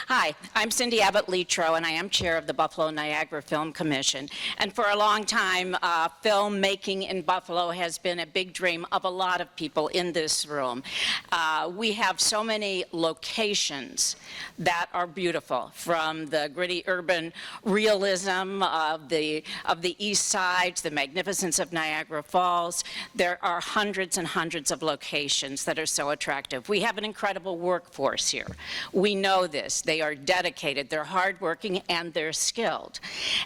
Hi, I'm Cindy Afl Cio, and I am chair of the Buffalo Niagara Film Commission. And for a long time, filmmaking in Buffalo has been a big dream of a lot of people in this room. We have so many locations that are beautiful, from the gritty urban realism of the East Side to the magnificence of Niagara Falls. There are hundreds and hundreds of locations that are so attractive. We have an incredible workforce here. We know this. They are dedicated, they're hardworking, and they're skilled.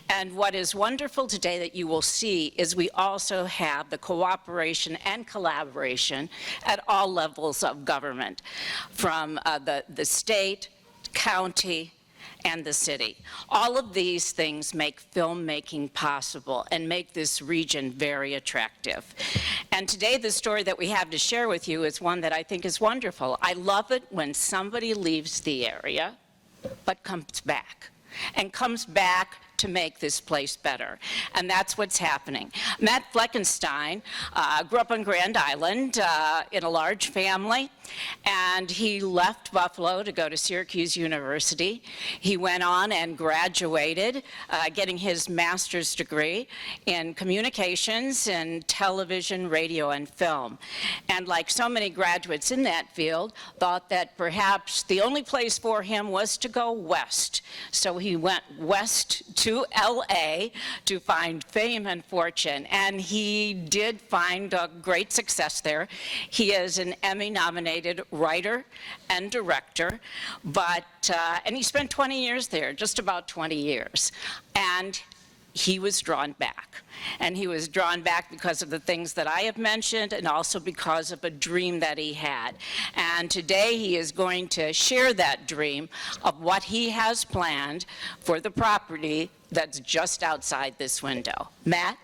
And what is wonderful today that you will see is we also have the cooperation and collaboration at all levels of government, from the state, county, and the city. All of these things make filmmaking possible and make this region very attractive. And today the story that we have to share with you is one that I think is wonderful. I love it when somebody leaves the area but comes back, and comes back to make this place better. And that's what's happening. Matt Fleckenstein grew up on Grand Island in a large family, and he left Buffalo to go to Syracuse University. He went on and graduated, getting his master's degree in communications and television, radio, and film. And like so many graduates in that field, thought that perhaps the only place for him was to go west. So he went west to LA to find fame and fortune, and he did find a great success there. He is an Emmy-nominated writer and director, and he spent 20 years there, just about 20 years. And he was drawn back. And he was drawn back because of the things that I have mentioned, and also because of a dream that he had. And today he is going to share that dream of what he has planned for the property that's just outside this window. Matt?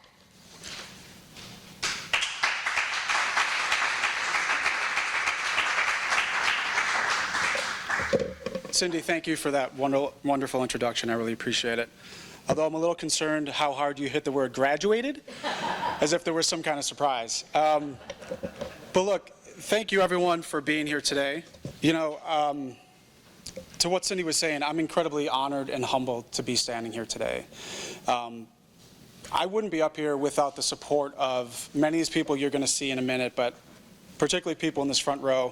Cindy, thank you for that wonderful introduction. I really appreciate it. Although I'm a little concerned how hard you hit the word graduated, as if there was some kind of surprise. But look, thank you everyone for being here today. You know, to what Cindy was saying, I'm incredibly honored and humbled to be standing here today. I wouldn't be up here without the support of many of these people you're going to see in a minute, but particularly people in this front row,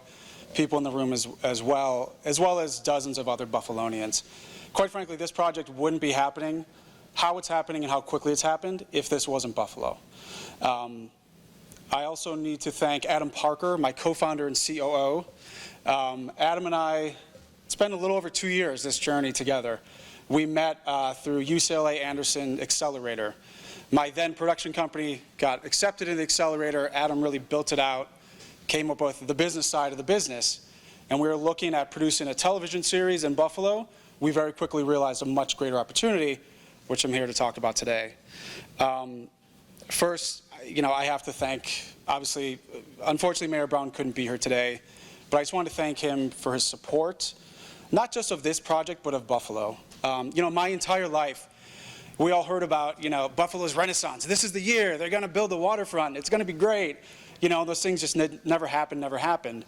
people in the room as well as dozens of other Buffalonians. Quite frankly, this project wouldn't be happening, how it's happening and how quickly it's happened, if this wasn't Buffalo. I also need to thank Adam Parker, my co-founder and COO. Adam and I spent a little over 2 years this journey together. We met through UCLA Anderson Accelerator. My then production company got accepted in the accelerator. Adam really built it out, came up with the business side of the business. And we were looking at producing a television series in Buffalo. We very quickly realized a much greater opportunity, which I'm here to talk about today. First, you know, I have to thank, obviously, unfortunately Mayor Brown couldn't be here today, but I just want to thank him for his support, not just of this project, but of Buffalo. You know, my entire life, we all heard about, you know, Buffalo's Renaissance. This is the year, they're going to build the waterfront, it's going to be great. You know, those things just never happened.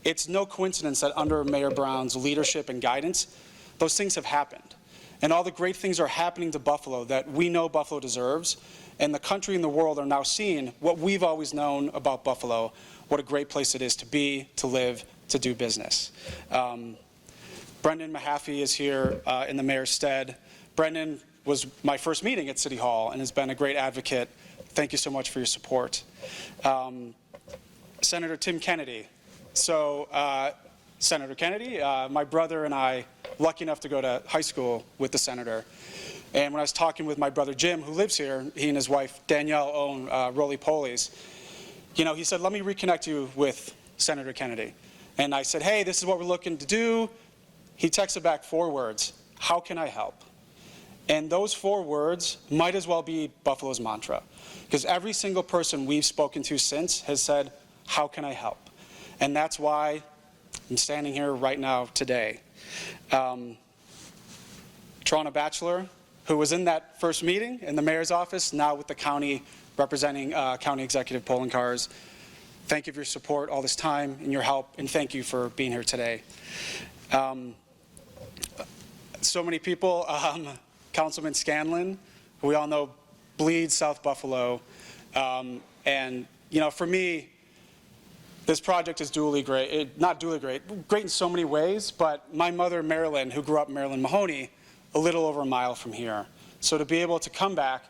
It's no coincidence that under Mayor Brown's leadership and guidance, those things have happened. And all the great things are happening to Buffalo that we know Buffalo deserves. And the country and the world are now seeing what we've always known about Buffalo, what a great place it is to be, to live, to do business. Brendan Mahaffey is here in the mayor's stead. Brendan was my first meeting at City Hall and has been a great advocate. Thank you so much for your support. Senator Tim Kennedy. So, Senator Kennedy, my brother and I, lucky enough to go to high school with the senator. And when I was talking with my brother Jim, who lives here, he and his wife Danielle own Roly-Polies. You know, he said, let me reconnect you with Senator Kennedy. And I said, hey, this is what we're looking to do. He texted back 4 words, how can I help? And those 4 words might as well be Buffalo's mantra. Because every single person we've spoken to since has said, how can I help? And that's why I'm standing here right now today. Toronto Bachelor, who was in that first meeting in the mayor's office, now with the county, representing county executive polling cars. Thank you for your support all this time and your help, and thank you for being here today. so many people. Councilman Scanlon, who we all know bleeds South Buffalo. And, you know, for me, this project is dually great. Not dually great, great in so many ways, but my mother, Marilyn, who grew up in Maryland Mahoney, a little over a mile from here. So to be able to come back,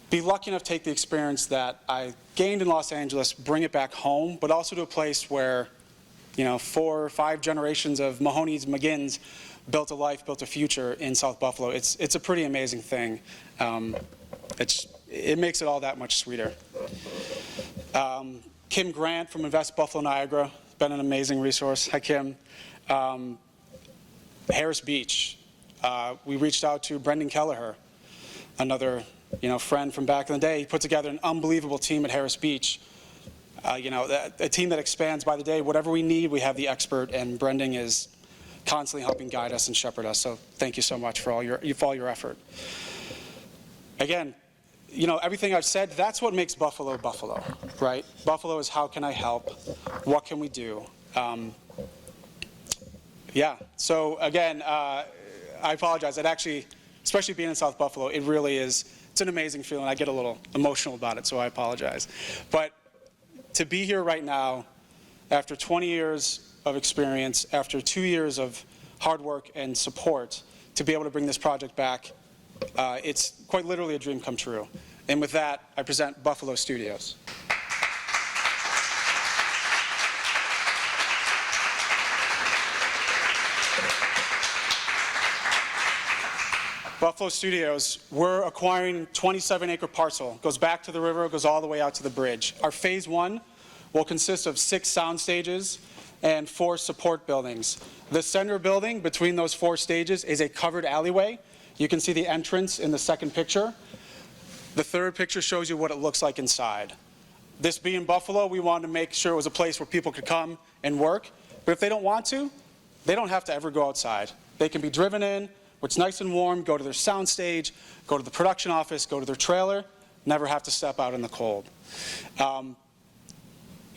be lucky enough to take the experience that I gained in Los Angeles, bring it back home, but also to a place where, you know, 4 or 5 generations of Mahoney's, McGinns built a life, built a future in South Buffalo. It's a pretty amazing thing. It makes it all that much sweeter. Kim Grant from Invest Buffalo Niagara, been an amazing resource. Hi, Kim. Harris Beach. We reached out to Brendan Kelleher, another friend from back in the day. He put together an unbelievable team at Harris Beach. A team that expands by the day. Whatever we need, we have the expert, and Brendan is constantly helping guide us and shepherd us. So thank you so much for all your effort. Again, everything I've said, that's what makes Buffalo, Buffalo, right? Buffalo is how can I help? What can we do? Yeah, so again, I apologize. It actually, especially being in South Buffalo, it really is, it's an amazing feeling. I get a little emotional about it, so I apologize. But to be here right now, after 20 years of experience, after 2 years of hard work and support, to be able to bring this project back, it's quite literally a dream come true. And with that, I present Buffalo Studios. Buffalo Studios, we're acquiring 27-acre parcel. Goes back to the river, goes all the way out to the bridge. Our phase 1 will consist of 6 sound stages and 4 support buildings. The center building between those 4 stages is a covered alleyway. You can see the entrance in the second picture. The third picture shows you what it looks like inside. This being Buffalo, we wanted to make sure it was a place where people could come and work. But if they don't want to, they don't have to ever go outside. They can be driven in, where it's nice and warm, go to their sound stage, go to the production office, go to their trailer, never have to step out in the cold.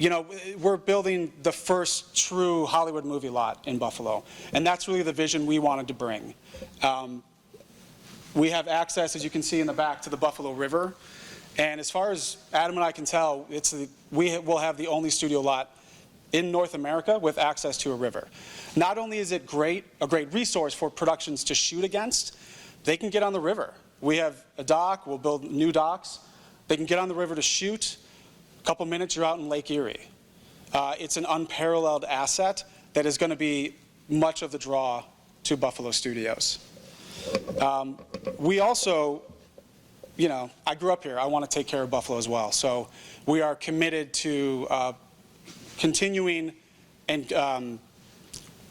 We're building the first true Hollywood movie lot in Buffalo, and that's really the vision we wanted to bring. We have access, as you can see in the back, to the Buffalo River, and as far as Adam and I can tell, we will have the only studio lot in North America with access to a river. Not only is it a great resource for productions to shoot against, they can get on the river. We have a dock, we'll build new docks. They can get on the river to shoot. A couple minutes, you're out in Lake Erie. It's an unparalleled asset that is going to be much of the draw to Buffalo Studios. We also, I grew up here. I want to take care of Buffalo as well. So we are committed to continuing and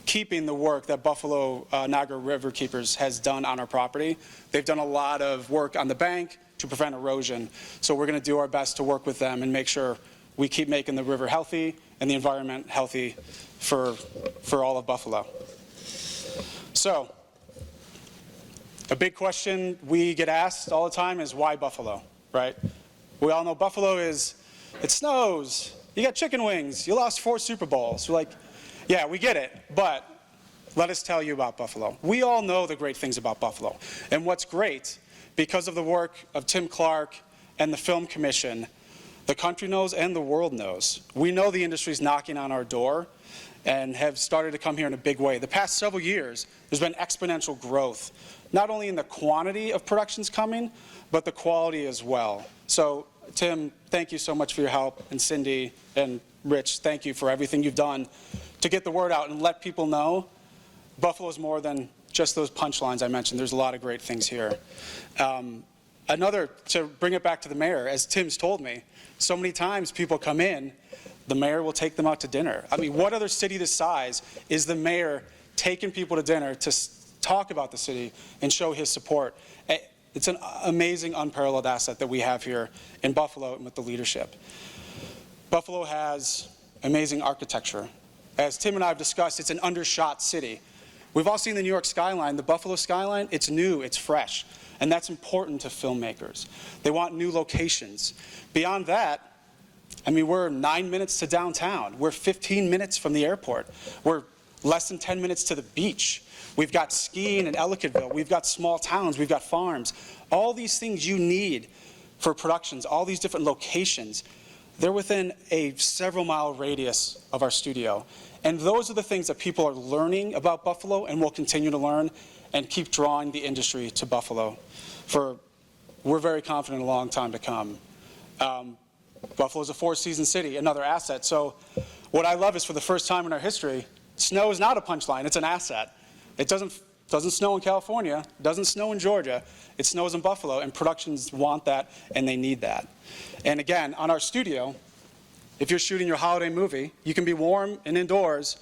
keeping the work that Buffalo Niagara River Keepers has done on our property. They've done a lot of work on the bank to prevent erosion. So we're going to do our best to work with them and make sure we keep making the river healthy and the environment healthy for all of Buffalo. So a big question we get asked all the time is why Buffalo, right? We all know Buffalo it snows, you got chicken wings, you lost 4 Super Bowls. We're like, yeah, we get it, but let us tell you about Buffalo. We all know the great things about Buffalo. And what's great, because of the work of Tim Clark and the Film Commission, the country knows and the world knows. We know the industry's knocking on our door and have started to come here in a big way. The past several years, there's been exponential growth, not only in the quantity of productions coming, but the quality as well. So, Tim, thank you so much for your help, and Cindy and Rich, thank you for everything you've done to get the word out and let people know Buffalo is more than just those punchlines I mentioned. There's a lot of great things here. To bring it back to the mayor, as Tim's told me, so many times people come in, the mayor will take them out to dinner. I mean, what other city this size is the mayor taking people to dinner to talk about the city and show his support? It's an amazing, unparalleled asset that we have here in Buffalo and with the leadership. Buffalo has amazing architecture. As Tim and I have discussed, it's an undershot city. We've all seen the New York skyline. The Buffalo skyline, it's new, it's fresh. And that's important to filmmakers. They want new locations. Beyond that, I mean, we're 9 minutes to downtown. We're 15 minutes from the airport. We're less than 10 minutes to the beach. We've got skiing in Ellicottville. We've got small towns. We've got farms. All these things you need for productions, all these different locations, they're within a several-mile radius of our studio. And those are the things that people are learning about Buffalo and will continue to learn and keep drawing the industry to Buffalo for, we're very confident, a long time to come. Buffalo's a four-season city, another asset. So what I love is, for the first time in our history, snow is not a punchline, it's an asset. It doesn't snow in California, doesn't snow in Georgia, it snows in Buffalo, and productions want that and they need that. And again, on our studio, if you're shooting your holiday movie, you can be warm and indoors.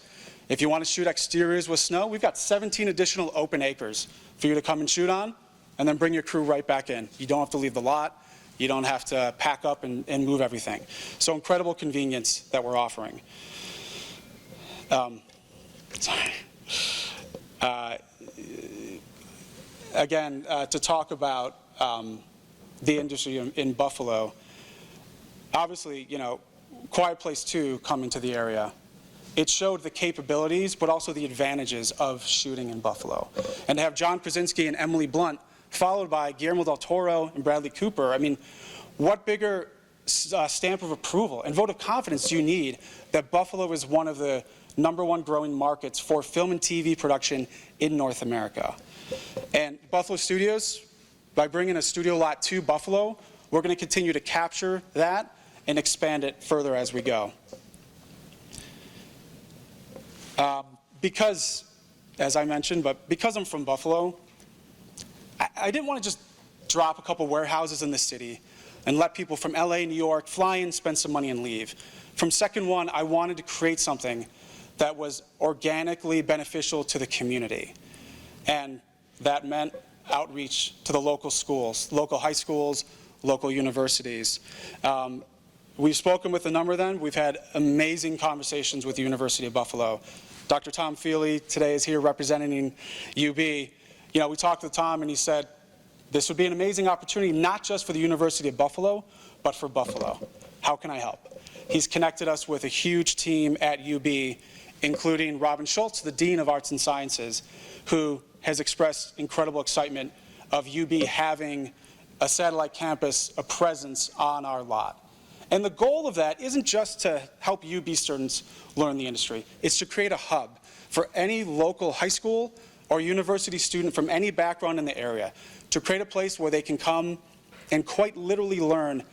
If you want to shoot exteriors with snow, we've got 17 additional open acres for you to come and shoot on, and then bring your crew right back in. You don't have to leave the lot, you don't have to pack up and move everything. So incredible convenience that we're offering. Again, to talk about the industry in Buffalo, obviously, you know, Quiet Place 2 coming to the area, it showed the capabilities, but also the advantages of shooting in Buffalo. And to have John Krasinski and Emily Blunt, followed by Guillermo del Toro and Bradley Cooper, I mean, what bigger stamp of approval and vote of confidence do you need that Buffalo is one of the #1 growing markets for film and TV production in North America? And Buffalo Studios, by bringing a studio lot to Buffalo, we're going to continue to capture that and expand it further as we go. Because, as I mentioned, but because I'm from Buffalo, I didn't want to just drop a couple warehouses in the city and let people from LA, New York fly in, spend some money, and leave. From second one, I wanted to create something that was organically beneficial to the community. And that meant outreach to the local schools, local high schools, local universities. We've spoken with a number of them. We've had amazing conversations with the University of Buffalo. Dr. Tom Feely today is here representing UB. You know, we talked with Tom and he said, this would be an amazing opportunity, not just for the University of Buffalo, but for Buffalo. How can I help? He's connected us with a huge team at UB, including Robin Schultz, the Dean of Arts and Sciences, who has expressed incredible excitement of UB having a satellite campus, a presence on our lot. And the goal of that isn't just to help UB students learn the industry. It's to create a hub for any local high school or university student from any background in the area, to create a place where they can come and quite literally learn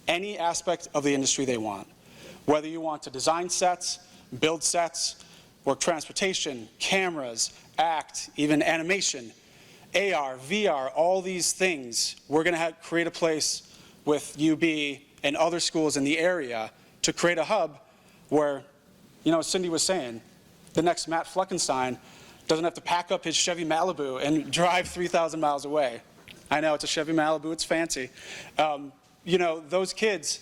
any aspect of the industry they want. Whether you want to design sets, build sets, work transportation, cameras, act, even animation, AR, VR, all these things, we're going to create a place with UB and other schools in the area to create a hub where, you know, as Cindy was saying, the next Matt Fleckenstein doesn't have to pack up his Chevy Malibu and drive 3,000 miles away. I know, it's a Chevy Malibu, it's fancy. You know, those kids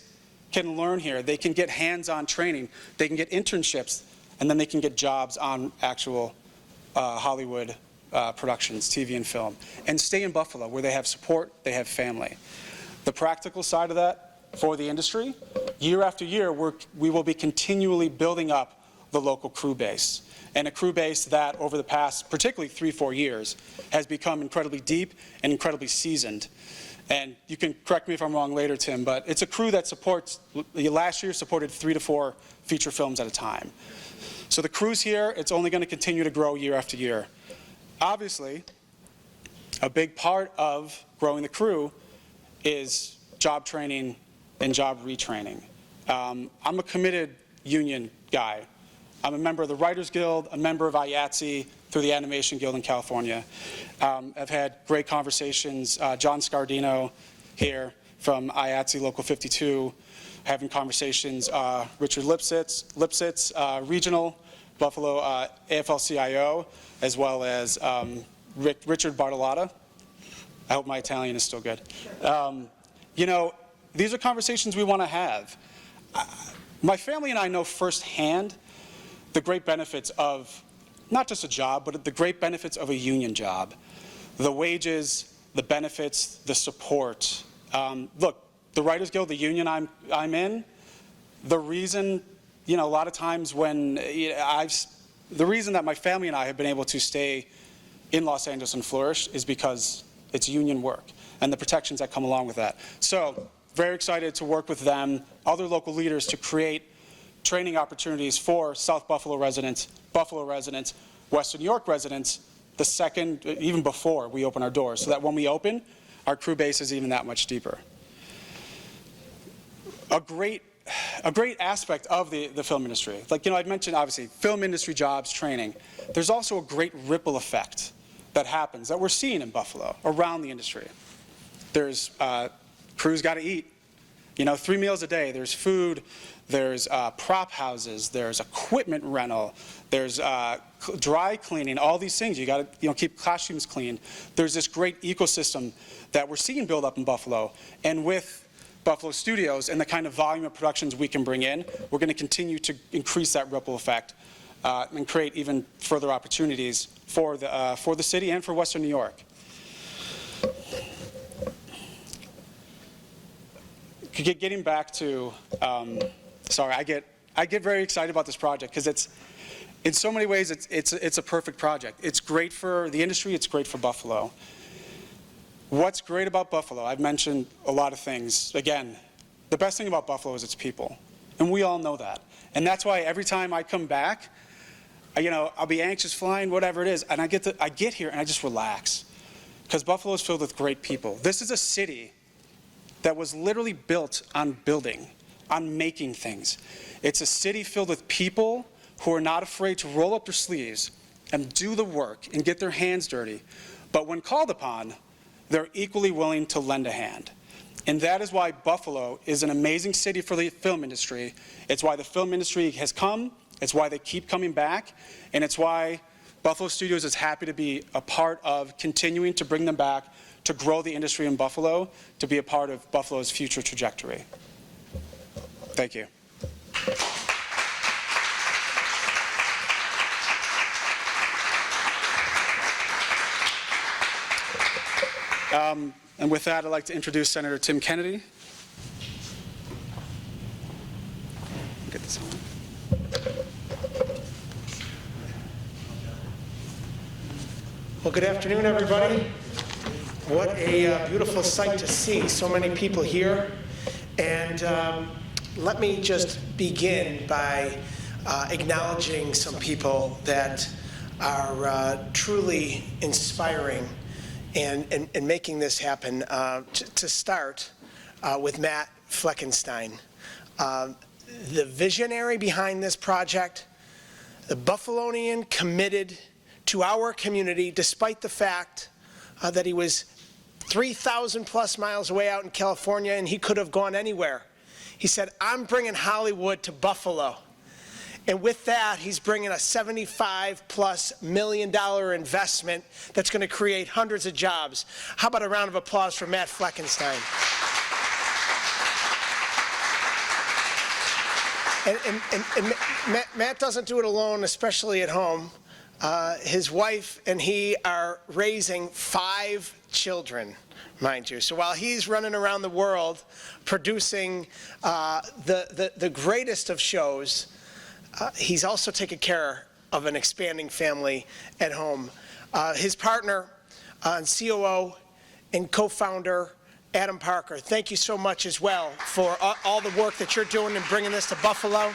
can learn here. They can get hands-on training. They can get internships, and then they can get jobs on actual Hollywood productions, TV and film, and stay in Buffalo where they have support, they have family. The practical side of that for the industry, year after year, we will be continually building up the local crew base. And a crew base that over the past, particularly 3-4 years, has become incredibly deep and incredibly seasoned. And you can correct me if I'm wrong later, Tim, but it's a crew that supports, last year supported 3 to 4 feature films at a time. So the crew's here, it's only going to continue to grow year after year. Obviously, a big part of growing the crew is job training and job retraining. I'm a committed union guy. I'm a member of the Writers Guild, a member of Ayatse through the Animation Guild in California. I've had great conversations. John Scardino here from Ayatse Local 52, having conversations. Richard Lipsitz, regional, Buffalo Afl Cio, as well as Richard Bartolotta. I hope my Italian is still good. You know, these are conversations we want to have. My family and I know firsthand the great benefits of not just a job, but the great benefits of a union job. The wages, the benefits, the support. Look, the Writers Guild, the union I'm in, the reason, you know, a lot of times when I've the reason that my family and I have been able to stay in Los Angeles and flourish is because it's union work and the protections that come along with that. So, very excited to work with them, other local leaders, to create training opportunities for South Buffalo residents, Western New York residents, the second, even before we open our doors, so that when we open, our crew base is even that much deeper. A great aspect of the film industry, like, I'd mentioned, obviously, film industry jobs, training. There's also a great ripple effect that happens, that we're seeing in Buffalo, around the industry. There's, crews got to eat, 3 meals a day. There's food, there's prop houses, there's equipment rental, there's dry cleaning, all these things. You got to, keep costumes clean. There's this great ecosystem that we're seeing build up in Buffalo, and with Buffalo Studios and the kind of volume of productions we can bring in, we're going to continue to increase that ripple effect and create even further opportunities for the city and for Western New York. Getting back to, sorry, I get very excited about this project because it's, in so many ways, it's a perfect project. It's great for the industry. It's great for Buffalo. What's great about Buffalo? I've mentioned a lot of things. Again, the best thing about Buffalo is its people, and we all know that. And that's why every time I come back, I'll be anxious flying, whatever it is, and I get here and I just relax, because Buffalo is filled with great people. This is a city that was literally built on building, on making things. It's a city filled with people who are not afraid to roll up their sleeves and do the work and get their hands dirty. But when called upon, they're equally willing to lend a hand. And that is why Buffalo is an amazing city for the film industry. It's why the film industry has come. It's why they keep coming back. And it's why Buffalo Studios is happy to be a part of continuing to bring them back, to grow the industry in Buffalo, to be a part of Buffalo's future trajectory. Thank you. And with that, I'd like to introduce Senator Tim Kennedy. Get this on. Well, good afternoon, everybody. What a beautiful sight to see. So many people here. And let me just begin by acknowledging some people that are truly inspiring and making this happen. To start with Matt Fleckenstein, the visionary behind this project, the Buffalonian committed to our community despite the fact that he was 3,000 plus miles away out in California and he could have gone anywhere. He said, I'm bringing Hollywood to Buffalo. And with that, he's bringing a $75+ million investment that's going to create hundreds of jobs. How about a round of applause for Matt Fleckenstein? And Matt doesn't do it alone, especially at home. His wife and he are raising 5 children, mind you. So while he's running around the world producing the greatest of shows, he's also taking care of an expanding family at home. His partner and COO and co-founder, Adam Parker, thank you so much as well for all the work that you're doing in bringing this to Buffalo.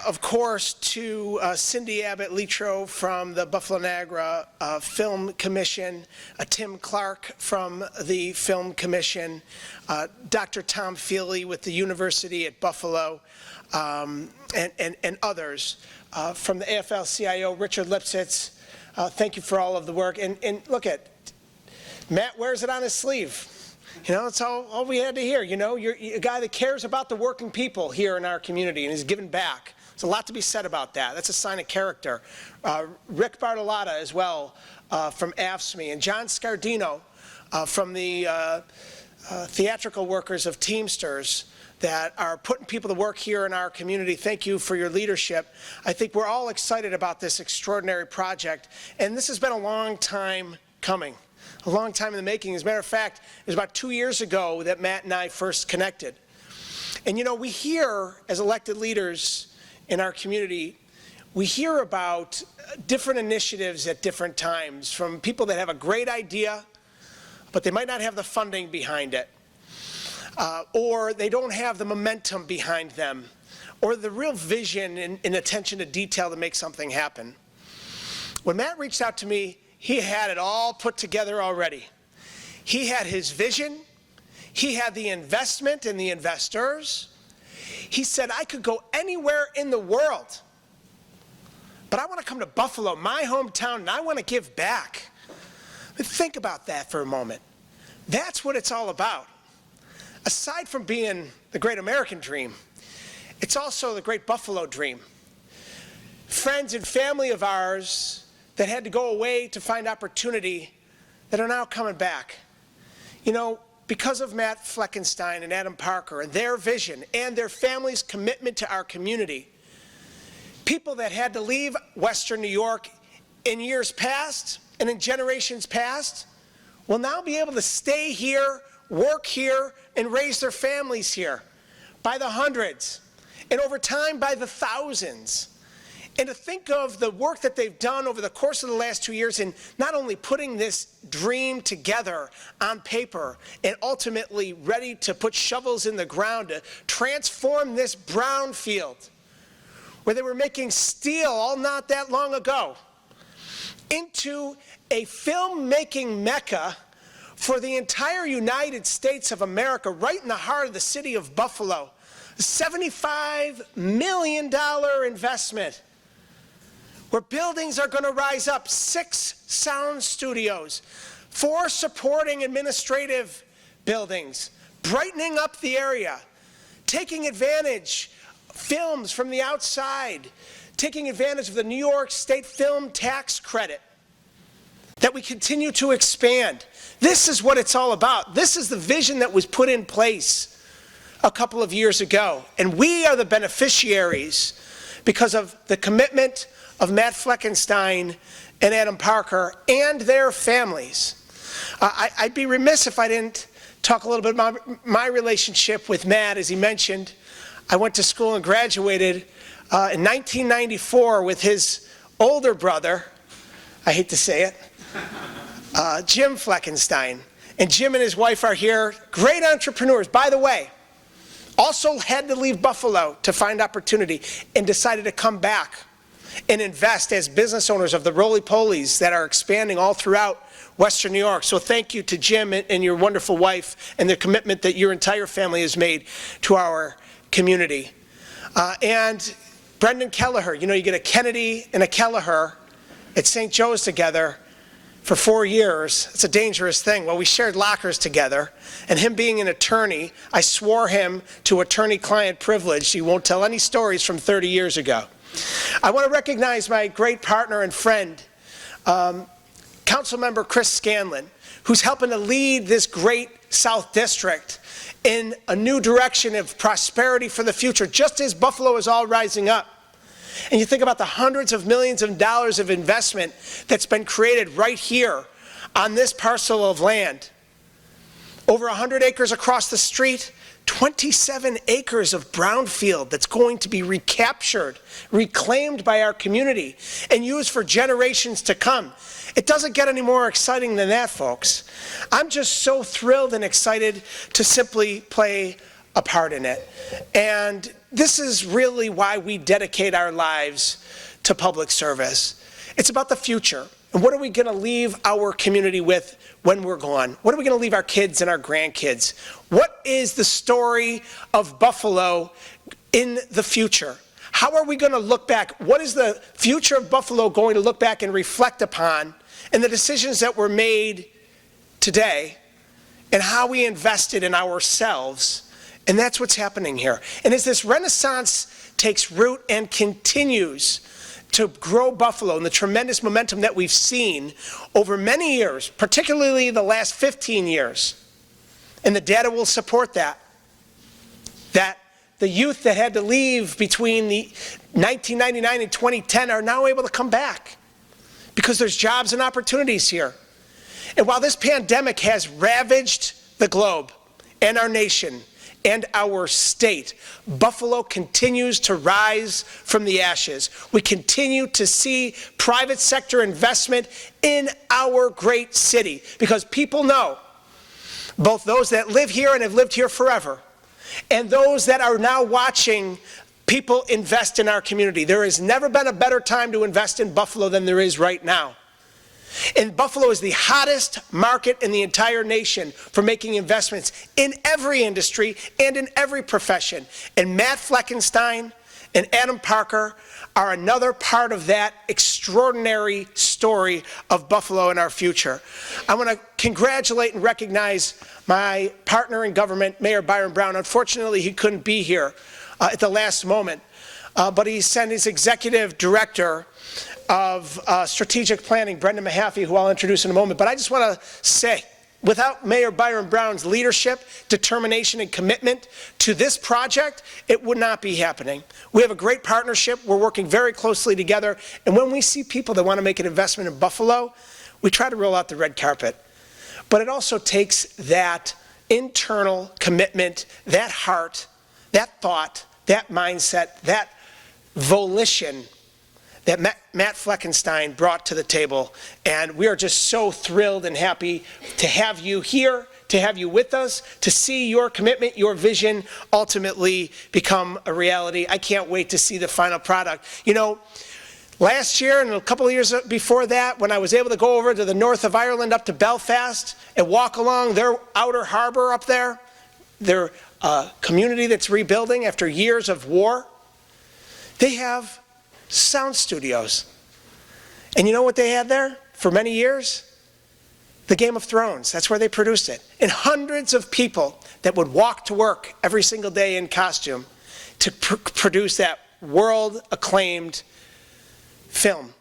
Of course, to Cindy Abbott-Litro from the Buffalo Niagara Film Commission, Tim Clark from the Film Commission, Dr. Tom Feely with the University at Buffalo, and others. From the Afl Cio, Richard Lipsitz, thank you for all of the work. And look at, Matt wears it on his sleeve. That's all we had to hear. You're a guy that cares about the working people here in our community and is giving back. There's a lot to be said about that. That's a sign of character. Rick Bartolotta as well from Afl Cio, and John Scardino from the theatrical workers of Teamsters that are putting people to work here in our community. Thank you for your leadership. I think we're all excited about this extraordinary project, and this has been a long time coming. A long time in the making. As a matter of fact, it was about 2 years ago that Matt and I first connected. And we hear, as elected leaders in our community, we hear about different initiatives at different times from people that have a great idea, but they might not have the funding behind it, or they don't have the momentum behind them, or the real vision and attention to detail to make something happen. When Matt reached out to me, he had it all put together already. He had his vision, he had the investment and the investors. He said, I could go anywhere in the world, but I want to come to Buffalo, my hometown, and I want to give back. Think about that for a moment. That's what it's all about. Aside from being the great American dream, it's also the great Buffalo dream. Friends and family of ours that had to go away to find opportunity that are now coming back. You know, because of Matt Fleckenstein and Adam Parker and their vision and their family's commitment to our community, people that had to leave Western New York in years past and in generations past will now be able to stay here, work here, and raise their families here by the hundreds, and over time by the thousands. And to think of the work that they've done over the course of the last 2 years in not only putting this dream together on paper and ultimately ready to put shovels in the ground to transform this brown field where they were making steel all not that long ago into a filmmaking mecca for the entire United States of America, right in the heart of the city of Buffalo. A $75 million investment where buildings are going to rise up, 6 sound studios, 4 supporting administrative buildings, brightening up the area, taking advantage films from the outside, taking advantage of the New York State Film Tax Credit that we continue to expand. This is what it's all about. This is the vision that was put in place a couple of years ago. And we are the beneficiaries because of the commitment of Matt Fleckenstein and Adam Parker and their families. I'd be remiss if I didn't talk a little bit about my relationship with Matt. As he mentioned, I went to school and graduated in 1994 with his older brother, I hate to say it, Jim Fleckenstein. And Jim and his wife are here, great entrepreneurs. By the way, also had to leave Buffalo to find opportunity and decided to come back and invest as business owners of the roly-polies that are expanding all throughout Western New York. So thank you to Jim and your wonderful wife and the commitment that your entire family has made to our community. And Brendan Kelleher, you know, you get a Kennedy and a Kelleher at St. Joe's together for 4 years. It's a dangerous thing. Well, we shared lockers together, and him being an attorney, I swore him to attorney-client privilege. He won't tell any stories from 30 years ago. I want to recognize my great partner and friend, Councilmember Chris Scanlon, who's helping to lead this great South District in a new direction of prosperity for the future, just as Buffalo is all rising up. And you think about the hundreds of millions of dollars of investment that's been created right here on this parcel of land. Over 100 acres across the street, 27 acres of brownfield that's going to be recaptured, reclaimed by our community, and used for generations to come. It doesn't get any more exciting than that, folks. I'm just so thrilled and excited to simply play a part in it. And this is really why we dedicate our lives to public service. It's about the future. And what are we going to leave our community with when we're gone? What are we going to leave our kids and our grandkids? What is the story of Buffalo in the future? How are we going to look back? What is the future of Buffalo going to look back and reflect upon in the decisions that were made today and how we invested in ourselves? And that's what's happening here. And as this renaissance takes root and continues to grow Buffalo and the tremendous momentum that we've seen over many years, particularly the last 15 years, and the data will support that, that the youth that had to leave between the 1999 and 2010 are now able to come back because there's jobs and opportunities here. And while this pandemic has ravaged the globe and our nation and our state. Buffalo continues to rise from the ashes. We continue to see private sector investment in our great city because people know, both those that live here and have lived here forever, and those that are now watching people invest in our community. There has never been a better time to invest in Buffalo than there is right now. And Buffalo is the hottest market in the entire nation for making investments in every industry and in every profession. And Matt Fleckenstein and Adam Parker are another part of that extraordinary story of Buffalo and our future. I want to congratulate and recognize my partner in government, Mayor Byron Brown. Unfortunately, he couldn't be here at the last moment, but he sent his executive director of strategic planning, Brenda Mahaffey, who I'll introduce in a moment. But I just want to say, without Mayor Byron Brown's leadership, determination, and commitment to this project, it would not be happening. We have a great partnership. We're working very closely together. And when we see people that want to make an investment in Buffalo, we try to roll out the red carpet. But it also takes that internal commitment, that heart, that thought, that mindset, that volition that Matt Fleckenstein brought to the table. And we are just so thrilled and happy to have you here, to have you with us, to see your commitment, your vision ultimately become a reality. I can't wait to see the final product. You know, last year and a couple of years before that, when I was able to go over to the north of Ireland up to Belfast and walk along their outer harbor up there, their community that's rebuilding after years of war, they have sound studios. And you know what they had there for many years? The Game of Thrones. That's where they produced it. And hundreds of people that would walk to work every single day in costume to produce that world-acclaimed film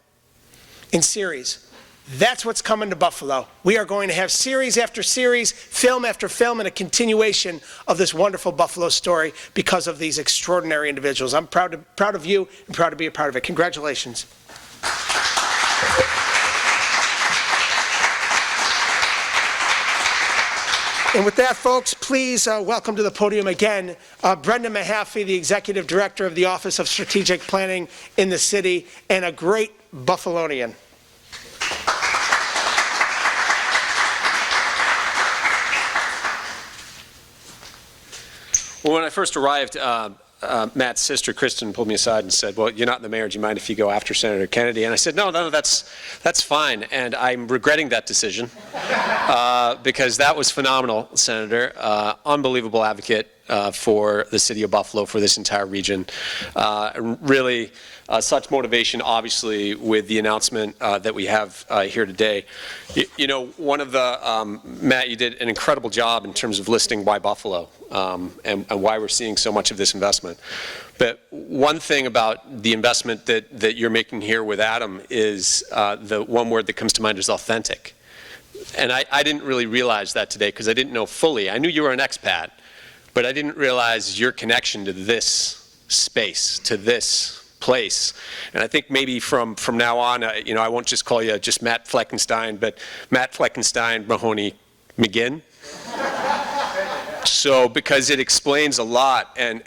in series. That's what's coming to Buffalo. We are going to have series after series, film after film, and a continuation of this wonderful Buffalo story because of these extraordinary individuals. I'm proud of you and proud to be a part of it. Congratulations. And with that, folks, please welcome to the podium again Brenda Mahaffey, the Executive Director of the Office of Strategic Planning in the city, and a great Buffalonian. Well, when I first arrived, Matt's sister, Kristen, pulled me aside and said, well, you're not the mayor. Do you mind if you go after Senator Kennedy? And I said, no, that's fine. And I'm regretting that decision because that was phenomenal, Senator. Unbelievable advocate for the city of Buffalo, for this entire region. Really, such motivation, obviously, with the announcement that we have here today. You know, one of the, Matt, you did an incredible job in terms of listing why Buffalo and why we're seeing so much of this investment. But one thing about the investment that you're making here with Adam is the one word that comes to mind is authentic. And I didn't really realize that today because I didn't know fully. I knew you were an expat, but I didn't realize your connection to this space, to this place. And I think maybe from now on, you know, I won't just call you just Matt Fleckenstein, but Matt Fleckenstein Mahoney McGinn. So, because it explains a lot, and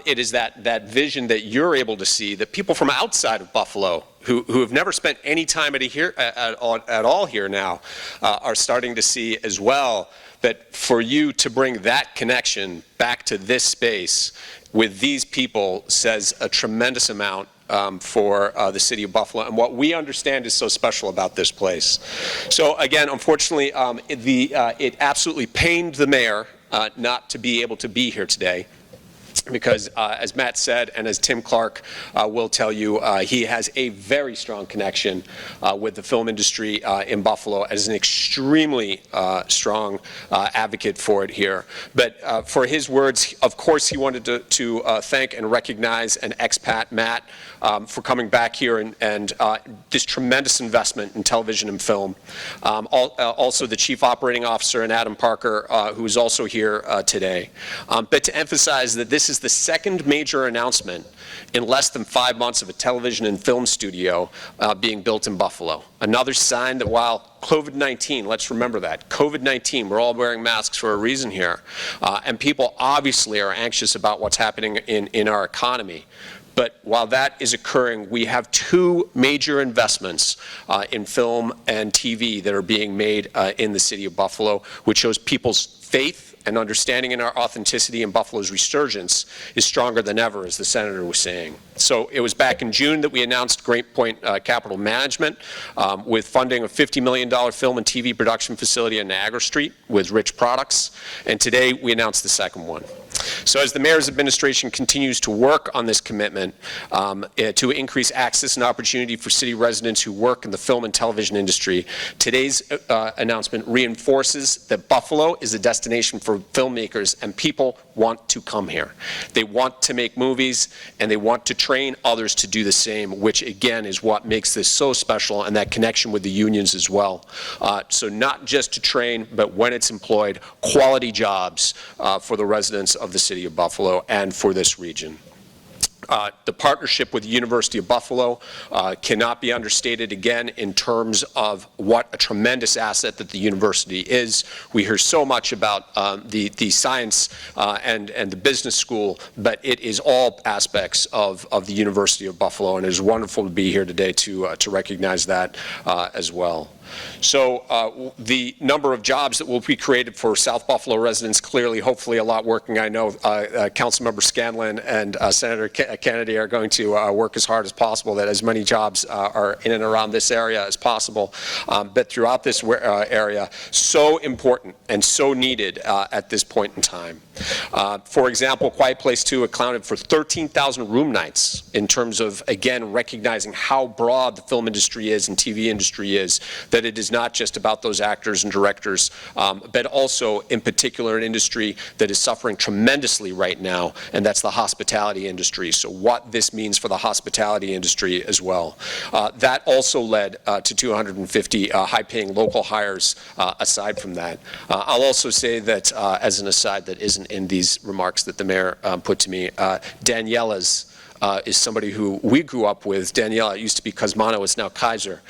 it is that vision that you're able to see that people from outside of Buffalo who have never spent any time at all here now are starting to see as well. That for you to bring that connection back to this space with these people says a tremendous amount for the city of Buffalo and what we understand is so special about this place. So again, unfortunately, it absolutely pained the mayor not to be able to be here today. Because as Matt said, and as Tim Clark will tell you, he has a very strong connection with the film industry in Buffalo as an extremely strong advocate for it here. But for his words, of course, he wanted to thank and recognize an expat, Matt, for coming back here and this tremendous investment in television and film. Also the Chief Operating Officer and Adam Parker, who is also here today. But to emphasize that this is is the second major announcement in less than 5 months of a television and film studio being built in Buffalo. Another sign that while COVID-19, let's remember that, COVID-19, we're all wearing masks for a reason here, and people obviously are anxious about what's happening in our economy. But while that is occurring, we have two major investments in film and TV that are being made in the city of Buffalo, which shows people's faith and understanding in our authenticity, and Buffalo's resurgence is stronger than ever, as the senator was saying. So it was back in June that we announced Great Point Capital Management with funding of $50 million film and TV production facility on Niagara Street with Rich Products, and today we announced the second one. So as the mayor's administration continues to work on this commitment to increase access and opportunity for city residents who work in the film and television industry, today's announcement reinforces that Buffalo is a destination for filmmakers, and people want to come here. They want to make movies, and they want to train others to do the same, which again is what makes this so special, and that connection with the unions as well. So not just to train, but when it's employed, quality jobs for the residents of the city of Buffalo and for this region. The partnership with the University of Buffalo cannot be understated again in terms of what a tremendous asset that the university is. We hear so much about the science and the business school, but it is all aspects of the University of Buffalo, and it is wonderful to be here today to recognize that as well. So the number of jobs that will be created for South Buffalo residents, clearly, hopefully a lot working. I know Councilmember Scanlon and Senator Kennedy are going to work as hard as possible that as many jobs are in and around this area as possible. But throughout this area, so important and so needed at this point in time. For example, Quiet Place 2 accounted for 13,000 room nights in terms of, again, recognizing how broad the film industry is and TV industry is, that it is not just about those actors and directors, but also, in particular, an industry that is suffering tremendously right now, and that's the hospitality industry. So what this means for the hospitality industry as well. That also led to 250 high-paying local hires aside from that. I'll also say that, as an aside that isn't in these remarks that the mayor put to me, Daniela's is somebody who we grew up with. Daniela, it used to be Cosmano, it's now Kaiser,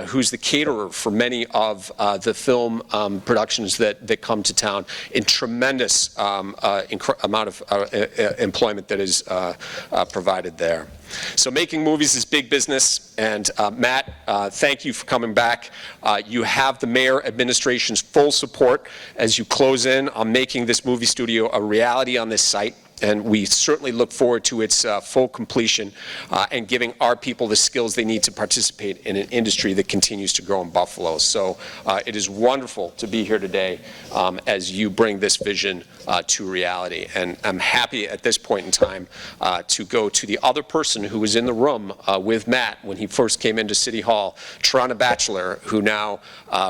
who's the caterer for many of the film productions that come to town, in tremendous amount of employment that is provided there. So making movies is big business, and Matt, thank you for coming back. You have the mayor administration's full support as you close in on making this movie studio a reality on this site. And we certainly look forward to its full completion and giving our people the skills they need to participate in an industry that continues to grow in Buffalo. So it is wonderful to be here today as you bring this vision to reality. And I'm happy at this point in time to go to the other person who was in the room with Matt when he first came into City Hall, Tarana Batchelor, who now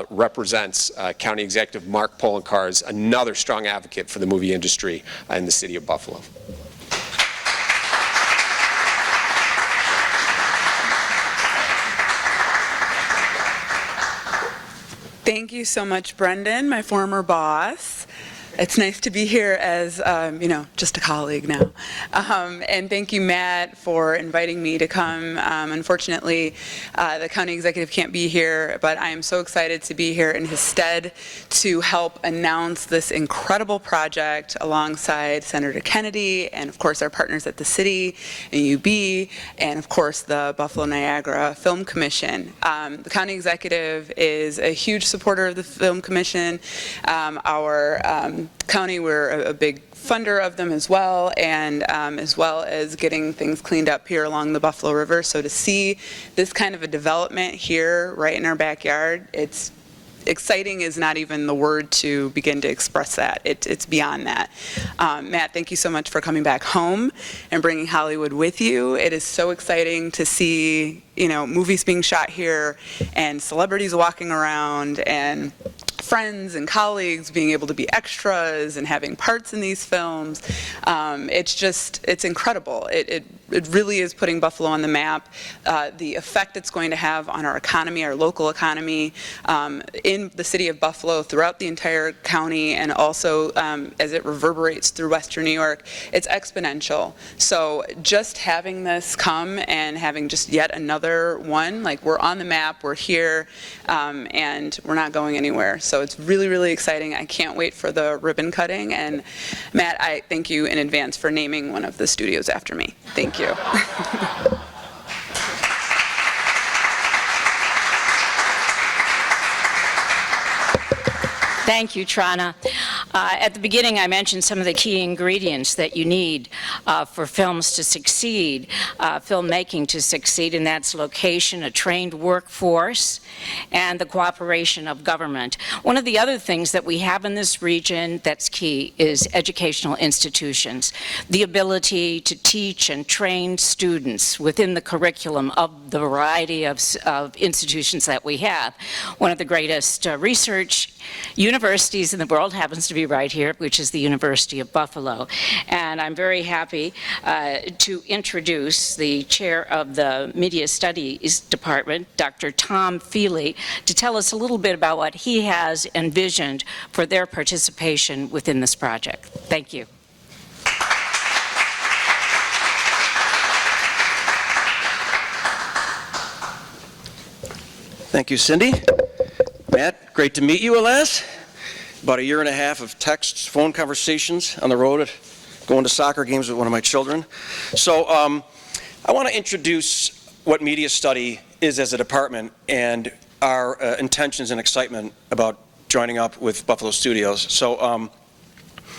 represents County Executive Mark Poloncarz, another strong advocate for the movie industry in the city of Buffalo. Thank you so much, Brendan, my former boss. It's nice to be here as, just a colleague now. And thank you, Matt, for inviting me to come. Unfortunately, the county executive can't be here, but I am so excited to be here in his stead to help announce this incredible project alongside Senator Kennedy and, of course, our partners at the city and UB, and, of course, the Buffalo Niagara Film Commission. The county executive is a huge supporter of the Film Commission. Our county, we're a big funder of them as well, and as well as getting things cleaned up here along the Buffalo River. So to see this kind of a development here right in our backyard, it's exciting is not even the word to begin to express that. It's beyond that. Matt, thank you so much for coming back home and bringing Hollywood with you. It is so exciting to see, movies being shot here and celebrities walking around and friends and colleagues being able to be extras and having parts in these films. It's incredible. It it really is putting Buffalo on the map. The effect it's going to have on our economy, our local economy, in the city of Buffalo, throughout the entire county, and also as it reverberates through Western New York, it's exponential. So just having this come and having just yet another one, like, we're on the map, we're here, and we're not going anywhere. So it's really, really exciting. I can't wait for the ribbon cutting. And Matt, I thank you in advance for naming one of the studios after me. Thank you. Thank you, Trana. At the beginning, I mentioned some of the key ingredients that you need for films to succeed, filmmaking to succeed, and that's location, a trained workforce, and the cooperation of government. One of the other things that we have in this region that's key is educational institutions, the ability to teach and train students within the curriculum of the variety of institutions that we have. One of the greatest research universities in the world happens to be right here, which is the University of Buffalo. And I'm very happy to introduce the chair of the Media Studies Department, Dr. Tom Feely, to tell us a little bit about what he has envisioned for their participation within this project. Thank you. Thank you, Cindy. Matt, great to meet you, Alas. About a year and a half of texts, phone conversations on the road, going to soccer games with one of my children. So I want to introduce what media study is as a department and our intentions and excitement about joining up with Buffalo Studios. So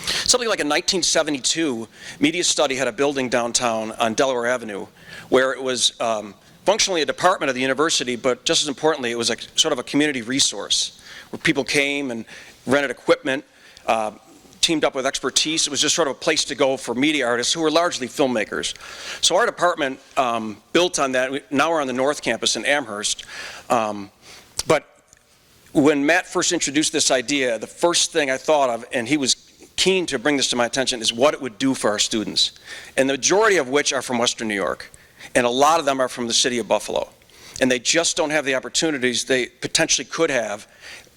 something like in 1972, media study had a building downtown on Delaware Avenue where it was functionally a department of the university, but just as importantly, it was like sort of a community resource where people came and rented equipment, teamed up with expertise. It was just sort of a place to go for media artists who were largely filmmakers. So our department built on that. Now we're on the North Campus in Amherst. But when Matt first introduced this idea, the first thing I thought of, and he was keen to bring this to my attention, is what it would do for our students. And the majority of which are from Western New York. And a lot of them are from the city of Buffalo. And they just don't have the opportunities they potentially could have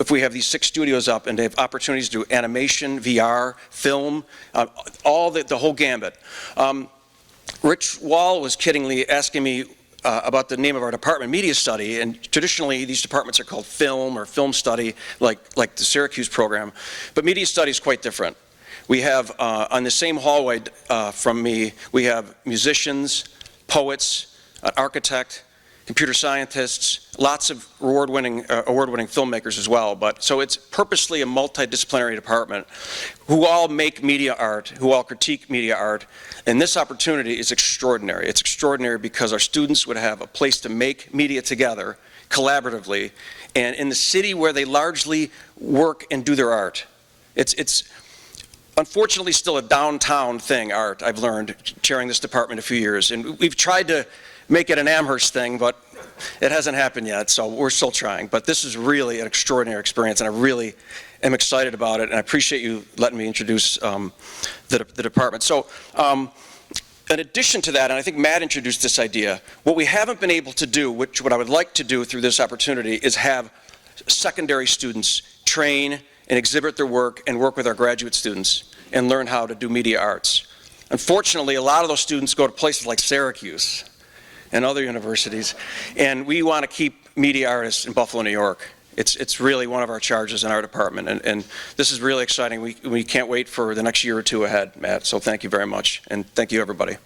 if we have these 6 studios up and they have opportunities to do animation, VR, film, all the whole gambit. Rich Wall was kiddingly asking me about the name of our department, Media Study, and traditionally these departments are called Film or Film Study, like the Syracuse program. But Media Study is quite different. We have, on the same hallway from me, we have musicians, poets, an architect, computer scientists, lots of award-winning filmmakers as well. But so it's purposely a multidisciplinary department who all make media art, who all critique media art. And this opportunity is extraordinary. It's extraordinary because our students would have a place to make media together collaboratively, and in the city where they largely work and do their art. It's unfortunately still a downtown thing, art, I've learned, chairing this department a few years. And we've tried to make it an Amherst thing, but it hasn't happened yet, so we're still trying. But this is really an extraordinary experience, and I really am excited about it, and I appreciate you letting me introduce the department. So in addition to that, and I think Matt introduced this idea, what we haven't been able to do, what I would like to do through this opportunity, is have secondary students train and exhibit their work and work with our graduate students and learn how to do media arts. Unfortunately, a lot of those students go to places like Syracuse and other universities, and we want to keep media artists in Buffalo, New York. It's really one of our charges in our department, and this is really exciting. We can't wait for the next year or two ahead, Matt, so thank you very much, and thank you, everybody.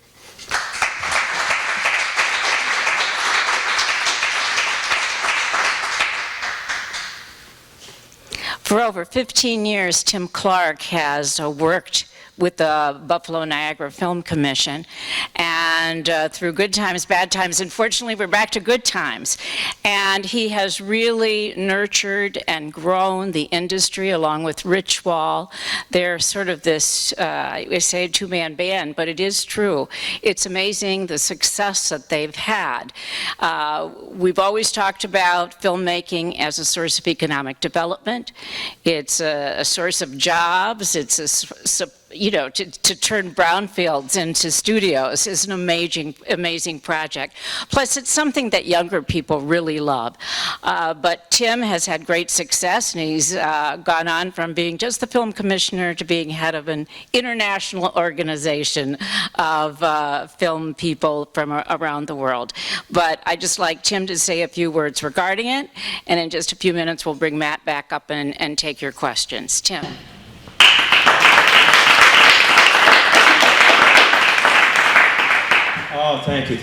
For over 15 years, Tim Clark has worked with the Buffalo Niagara Film Commission, and through good times, bad times, unfortunately we're back to good times. And he has really nurtured and grown the industry along with Rich Wall. They're sort of this, I say a two-man band, but it is true. It's amazing the success that they've had. We've always talked about filmmaking as a source of economic development. It's a source of jobs. to turn brownfields into studios is an amazing project. Plus, it's something that younger people really love. But Tim has had great success, and he's gone on from being just the film commissioner to being head of an international organization of film people from around the world. But I'd just like Tim to say a few words regarding it, and in just a few minutes, we'll bring Matt back up and take your questions. Tim. Oh, thank you,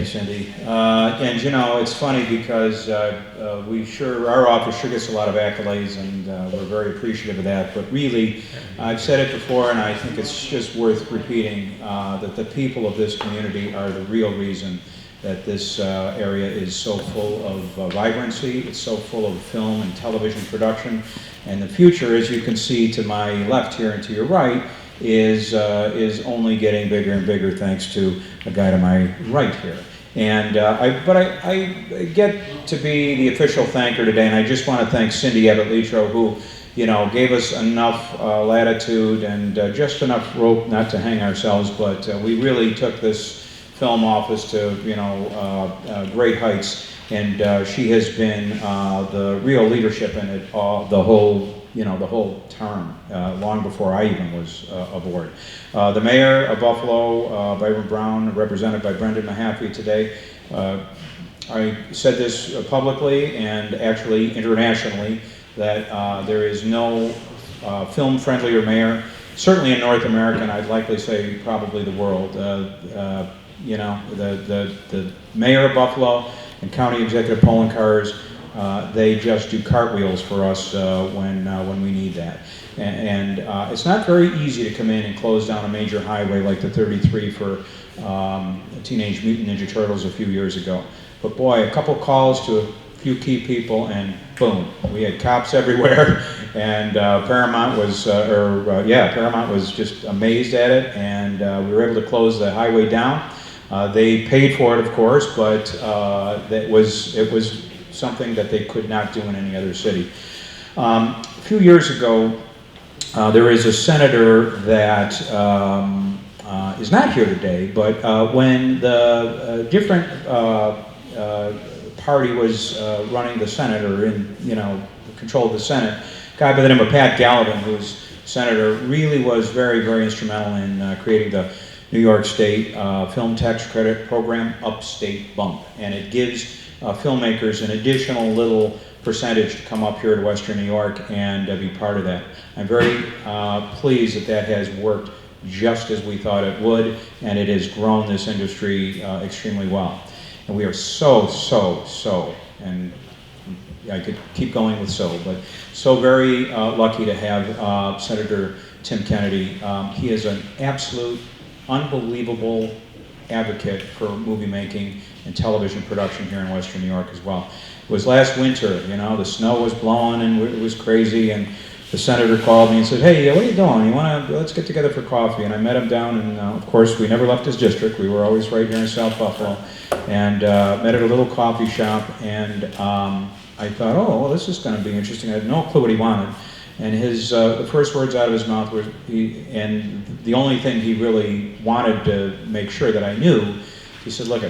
Cindy. And you know, it's funny because our office sure gets a lot of accolades, and we're very appreciative of that. But really, I've said it before, and I think it's just worth repeating that the people of this community are the real reason that this area is so full of vibrancy. It's so full of film and television production, and the future, as you can see to my left here and to your right, is only getting bigger and bigger thanks to a guy to my right here. And I get to be the official thanker today, and I just want to thank Cindy Afl Cio, who, you know, gave us enough latitude and just enough rope not to hang ourselves, but we really took this film office to, you know, great heights, and she has been the real leadership in it the whole term, long before I even was aboard. The mayor of Buffalo, Byron Brown, represented by Brendan Mahaffey today, I said this publicly and actually internationally, that there is no film-friendlier mayor, certainly in North America, and I'd likely say probably the world. You know, the mayor of Buffalo and county executive polling cars, they just do cartwheels for us when we need that. And it's not very easy to come in and close down a major highway like the 33 for Teenage Mutant Ninja Turtles a few years ago. But boy, a couple calls to a few key people, and boom, we had cops everywhere. And Paramount was just amazed at it, and we were able to close the highway down. They paid for it, of course, but it was something that they could not do in any other city. A few years ago, there is a senator that is not here today, but when the different party was running the Senate, or in, you know, control of the Senate, a guy by the name of Pat Gallivan, who's senator, really was very, very instrumental in creating the New York State Film Tax Credit Program Upstate Bump, and it gives filmmakers an additional little percentage to come up here to Western New York and be part of that. I'm very pleased that that has worked just as we thought it would, and it has grown this industry extremely well. And we are so, and I could keep going with but so very lucky to have Senator Tim Kennedy. He is an absolute unbelievable advocate for movie making and television production here in Western New York as well. It was last winter, you know, the snow was blowing and it was crazy, and the senator called me and said, "Hey, what are you doing? Let's get together for coffee." And I met him down, and of course we never left his district. We were always right here in South Buffalo, and met at a little coffee shop, and I thought, oh, well, this is going to be interesting. I had no clue what he wanted. And his the first words out of his mouth were, and the only thing he really wanted to make sure that I knew, he said, "Look,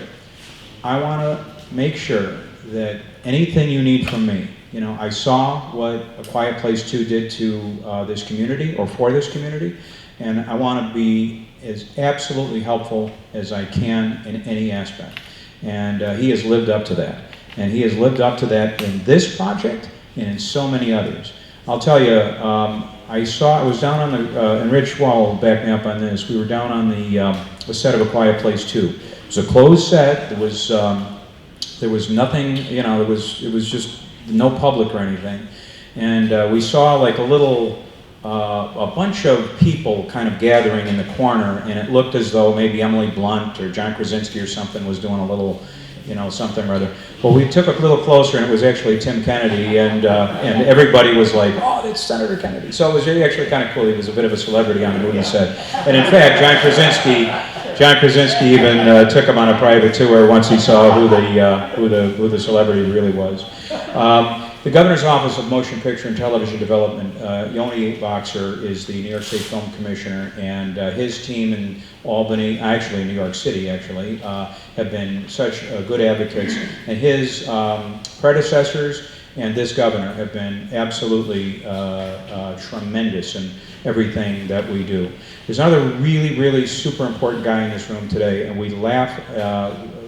I want to make sure that anything you need from me, you know, I saw what A Quiet Place 2 did to this community, or for this community, and I want to be as absolutely helpful as I can in any aspect." And he has lived up to that. And he has lived up to that in this project and in so many others. I'll tell you, I was down on the, and Rich will back me up on this, we were down on the set of A Quiet Place 2. It was a closed set, there was nothing, you know, it was just no public or anything. And we saw like a little, a bunch of people kind of gathering in the corner, and it looked as though maybe Emily Blunt or John Krasinski or something was doing a little, you know, something or other. Well, we took a little closer, and it was actually Tim Kennedy, and everybody was like, "Oh, it's Senator Kennedy." So it was really actually kind of cool. He was a bit of a celebrity on the movie set. And in fact, John Krasinski even took him on a private tour once he saw who the celebrity really was. The Governor's Office of Motion Picture and Television Development, Yoni Boxer is the New York State Film Commissioner, and his team in Albany, actually New York City actually, have been such good advocates, and his predecessors and this governor have been absolutely tremendous in everything that we do. There's another really, really super important guy in this room today, and we laugh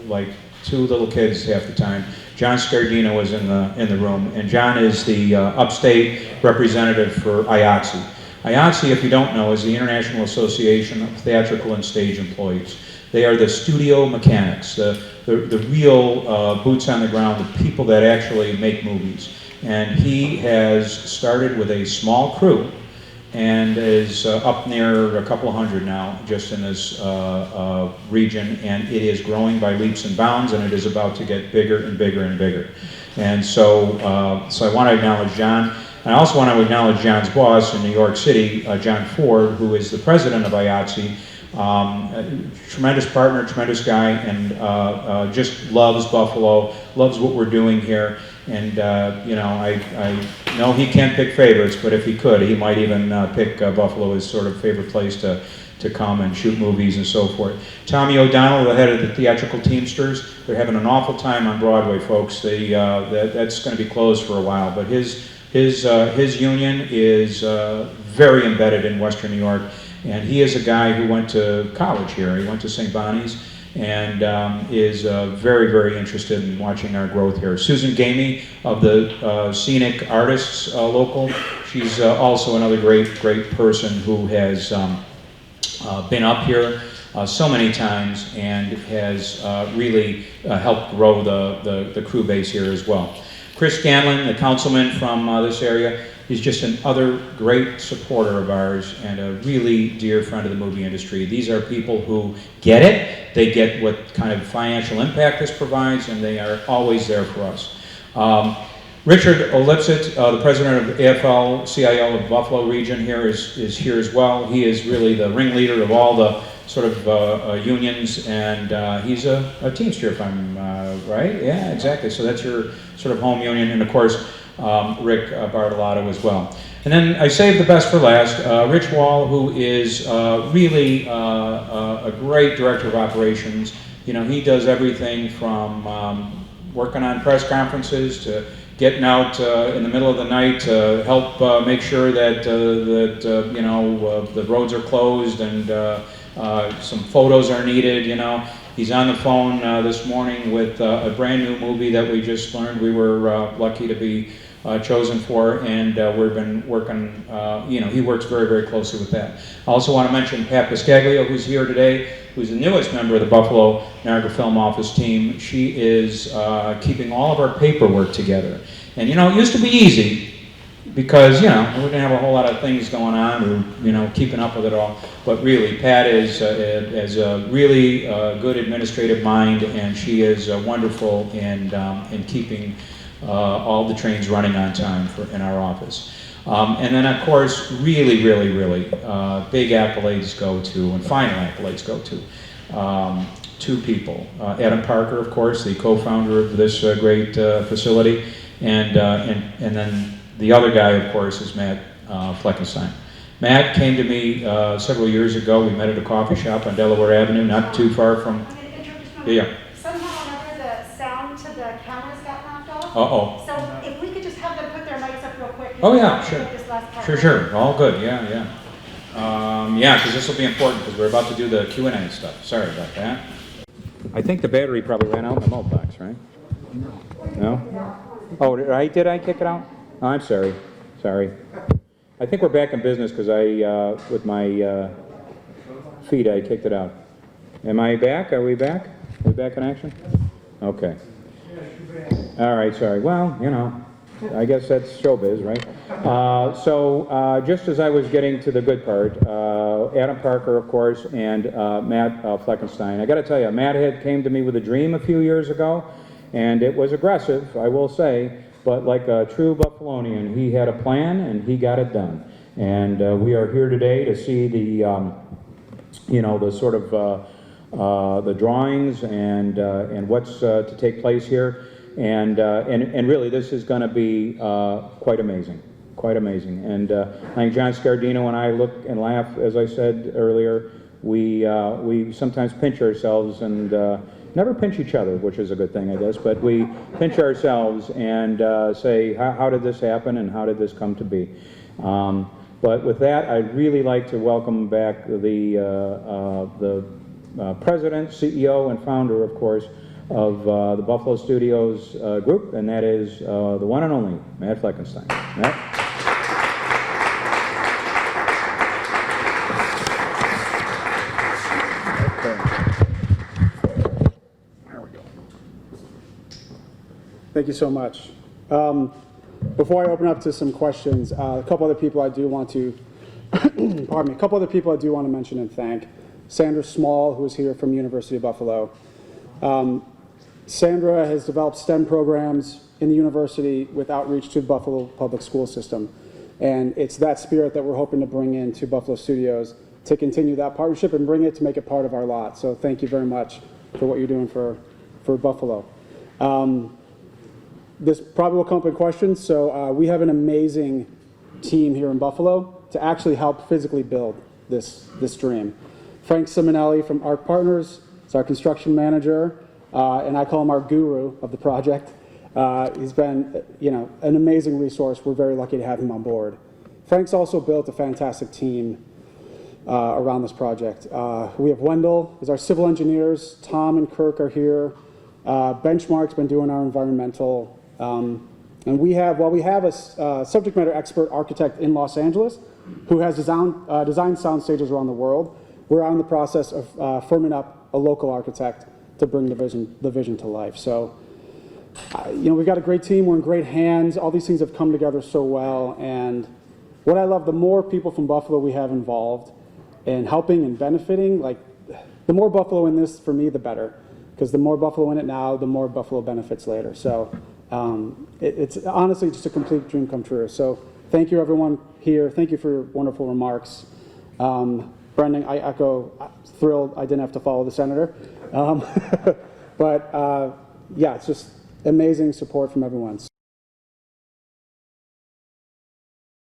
like two little kids half the time. John Scardino was in the room, and John is the upstate representative for Ayatse. Ayatse, if you don't know, is the International Association of Theatrical and Stage Employees. They are the studio mechanics, the real boots on the ground, the people that actually make movies. And he has started with a small crew and is up near a couple hundred now, just in this region, and it is growing by leaps and bounds, and it is about to get bigger and bigger and bigger. And so I want to acknowledge John. And I also want to acknowledge John's boss in New York City, John Ford, who is the president of Ayatse. Tremendous partner, tremendous guy, and just loves Buffalo, loves what we're doing here. And you know, I know he can't pick favorites, but if he could, he might even pick Buffalo as sort of favorite place to come and shoot movies and so forth. Tommy O'Donnell, the head of the Theatrical Teamsters, they're having an awful time on Broadway, folks. That's going to be closed for a while, but his union is very embedded in Western New York, and he is a guy who went to college here. He went to St. Bonnie's, and is very, very interested in watching our growth here. Susan Gamey of the Scenic Artists Local, she's also another great person who has been up here so many times and has really helped grow the crew base here as well. Chris Scanlon, the councilman from this area, is just another great supporter of ours and a really dear friend of the movie industry. These are people who get it, they get what kind of financial impact this provides, and they are always there for us. Richard Olipsit, the president of Afl Cio of Buffalo region here, is here as well. He is really the ringleader of all the sort of unions, and he's a Teamster, if I'm right. Yeah, exactly. So that's your sort of home union, and of course, Rick Bartolotto as well. And then I saved the best for last, Rich Wall, who is really a great director of operations. You know, he does everything from working on press conferences to getting out in the middle of the night to help make sure that you know, the roads are closed and some photos are needed. You know, he's on the phone this morning with a brand new movie that we just learned we were lucky to be chosen for, and we've been working, you know, he works very, very closely with that. I also want to mention Pat Piscaglio, who's here today, who's the newest member of the Buffalo Niagara Film Office team. She is keeping all of our paperwork together. And you know, it used to be easy because, you know, we didn't have a whole lot of things going on, or, you know, keeping up with it all. But really, Pat is a really good administrative mind, and she is wonderful in keeping all the trains running on time in our office. And then, of course, really big accolades go to, and final accolades go to, two people. Adam Parker, of course, the co-founder of this great facility, and then the other guy, of course, is Matt Fleckenstein. Matt came to me several years ago. We met at a coffee shop on Delaware Avenue, not too far from. Yeah. Somehow or another, the sound to the cameras got knocked off. Uh-oh. So if we could just have them put their mics up real quick. Oh yeah, sure. This last part. Sure. All good. Yeah. Yeah, because this will be important because we're about to do the Q&A stuff. Sorry about that. I think the battery probably ran out in the malt box, right? No? Oh, did I kick it out? Oh, I'm sorry. I think we're back in business because with my feet, I kicked it out. Am I back? Are we back? Are we back in action? Okay. All right, sorry. Well, you know, I guess that's showbiz, right? So just as I was getting to the good part, Adam Parker, of course, and Matt Fleckenstein. I got to tell you, Matt came to me with a dream a few years ago, and it was aggressive, I will say, but like a true Buffalonian, he had a plan and he got it done. And we are here today to see the, you know, the sort of the drawings and what's to take place here. And really, this is going to be quite amazing. Quite amazing. And I think John Scardino and I look and laugh, as I said earlier. We sometimes pinch ourselves and never pinch each other, which is a good thing, I guess, but we pinch ourselves and say, how did this happen and how did this come to be? But with that, I'd really like to welcome back the president, CEO, and founder, of course, of the Buffalo Studios group, and that is the one and only Matt Fleckenstein. Matt? Thank you so much. Before I open up to some questions, a couple other people I do want to, pardon me, a couple other people I do want to mention and thank. Sandra Small, who is here from University of Buffalo. Sandra has developed STEM programs in the university with outreach to the Buffalo public school system. And it's that spirit that we're hoping to bring into Buffalo Studios to continue that partnership and bring it to make it part of our lot. So thank you very much for what you're doing for Buffalo. This probably will come up in questions. So we have an amazing team here in Buffalo to actually help physically build this dream. Frank Simonelli from Arc Partners is our construction manager, and I call him our guru of the project. He's been, an amazing resource. We're very lucky to have him on board. Frank's also built a fantastic team around this project. We have Wendell as our civil engineers. Tom and Kirk are here. Benchmark's been doing our environmental. And we have a subject matter expert architect in Los Angeles who has designed sound stages around the world. We're in the process of firming up a local architect to bring the vision to life. So, we've got a great team. We're in great hands. All these things have come together so well. And what I love, the more people from Buffalo we have involved in helping and benefiting, the more Buffalo in this, for me, the better. Because the more Buffalo in it now, the more Buffalo benefits later. So it's honestly just a complete dream come true. So thank you, everyone here. Thank you for your wonderful remarks. Brendan, I echo, thrilled I didn't have to follow the senator. But yeah, it's just amazing support from everyone.